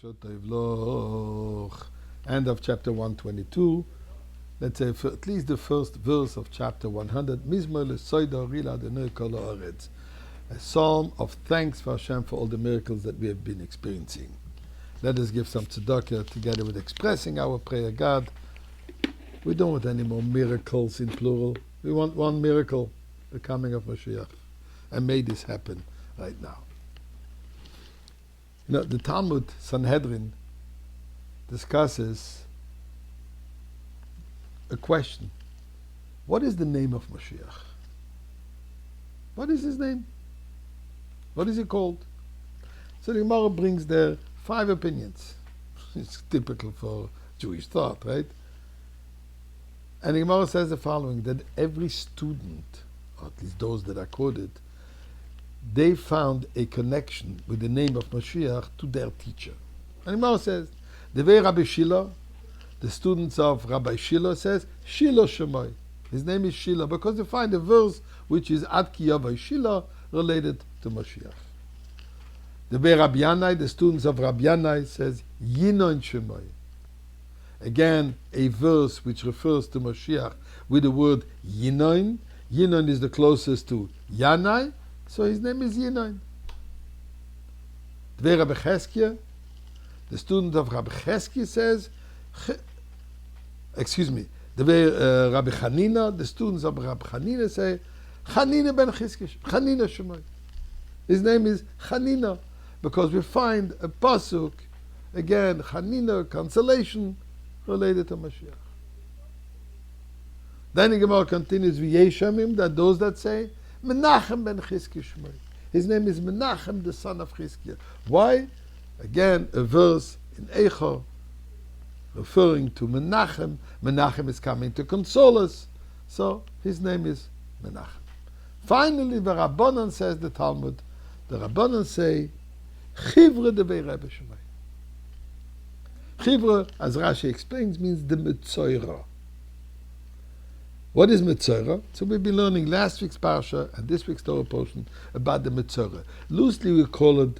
End of chapter 122. Let's say for at least the first verse of chapter 100. A psalm of thanks for Hashem for all the miracles that we have been experiencing. Let us give some tzedakah together with expressing our prayer. God, we don't want any more miracles in plural. We want one miracle, the coming of Moshiach. And may this happen right now. You know, the Talmud Sanhedrin discusses a question. What is the name of Moshiach? What is his name? What is he called? So the Gemara brings there 5 opinions. It's typical for Jewish thought, right? And the Gemara says the following, that every student, or at least those that are quoted, they found a connection with the name of Moshiach to their teacher. And the Gemara says, the way Rabbi Shilo, the students of Rabbi Shilo says, Shilo Shemoy. His name is Shilo, because they find a verse which is Ad Ki Yavai Shilo, related to Moshiach. The way Rabbi Yanai, the students of Rabbi Yanai says, Yinon Shemoy. Again, a verse which refers to Moshiach with the word Yinon. Yinon is the closest to Yanai, so his name is Yinon. The way Rabbi Cheskia, the student of Rabbi Cheskia says, the way Rabbi Chanina, the students of Rabbi Chanina say, Chanina ben Chizkiya, Chanina Shemoy. His name is Chanina, because we find a pasuk, again, Chanina, consolation, related to Mashiach. Then the Gemara continues, V'yeshamim, that those that say, Menachem ben Chizkiya Shemoy. His name is Menachem, the son of Chizkiya. Why? Again, a verse in Eicha, referring to Menachem. Menachem is coming to console us. So, his name is Menachem. Finally, the Rabbanan says, the Talmud, the Rabbanan say, Chivre de Rebbe Shemoy. Chivre, as Rashi explains, means the Metzoira. What is Metzoira? So we've been learning last week's Parsha and this week's Torah portion about the Metzoira. Loosely we call it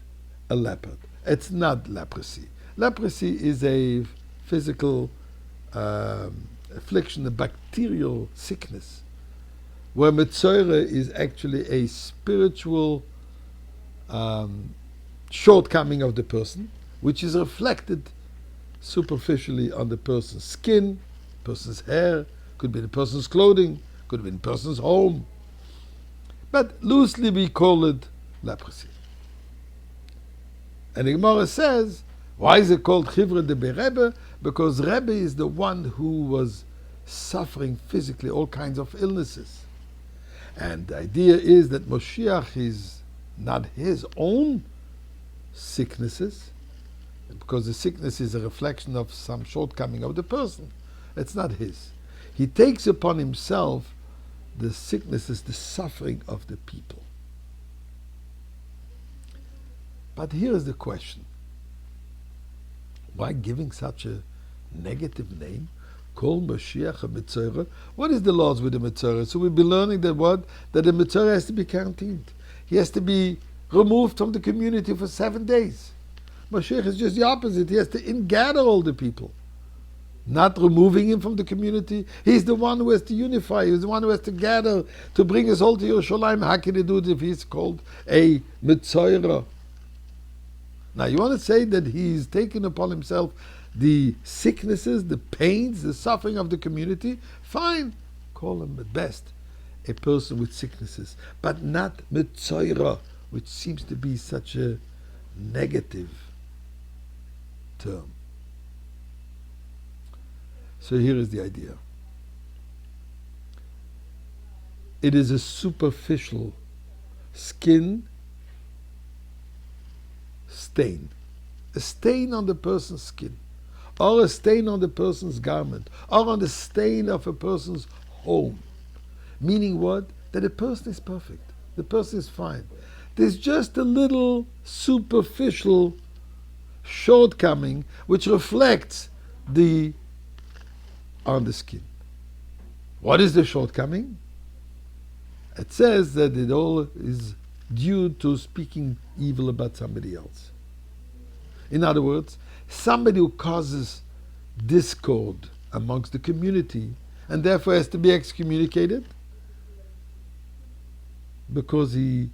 a leopard. It's not leprosy. Leprosy is a physical affliction, a bacterial sickness, where Metzoira is actually a spiritual shortcoming of the person, which is reflected superficially on the person's skin, person's hair, could be the person's clothing, could be the person's home. But loosely we call it leprosy. And the Gemara says, why is it called Chivre de Rebbe? Because Rebbe is the one who was suffering physically all kinds of illnesses. And the idea is that Moshiach is not his own sicknesses, because the sickness is a reflection of some shortcoming of the person. It's not his. He takes upon himself the sicknesses, the suffering of the people. But here is the question. Why giving such a negative name? Call Moshiach a Metzoira. What is the laws with the Metzoira? So we've been learning that what? That the Metzoira has to be quarantined. He has to be removed from the community for 7 days. Moshiach is just the opposite. He has to ingather all the people. Not removing him from the community. He's the one who has to unify. He's the one who has to gather, to bring us all to Yerushalayim. How can he do it if he's called a Metzoira? Now you want to say that he's taken upon himself the sicknesses, the pains, the suffering of the community? Fine. Call him at best a person with sicknesses, but not Metzoira, which seems to be such a negative term. So here is the idea. It is a superficial skin stain. A stain on the person's skin, or a stain on the person's garment, or on the stain of a person's home. Meaning what? That the person is perfect. The person is fine. There's just a little superficial shortcoming which reflects on the skin. What is the shortcoming? It says that it all is due to speaking evil about somebody else. In other words, somebody who causes discord amongst the community and therefore has to be excommunicated because he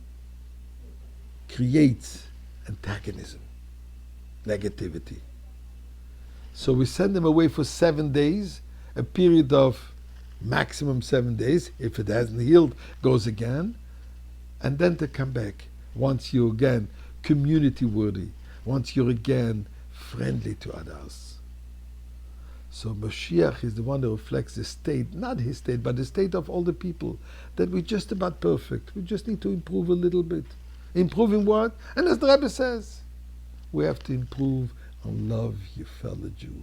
creates antagonism, negativity. So we send him away for 7 days, a period of maximum 7 days. If it hasn't healed, goes again, and then to come back once you're again community worthy, once you're again friendly to others. So Moshiach is the one that reflects the state, not his state, but the state of all the people, that we're just about perfect. We just need to improve a little bit. Improving what? And as the Rebbe says, we have to improve on love your fellow Jew.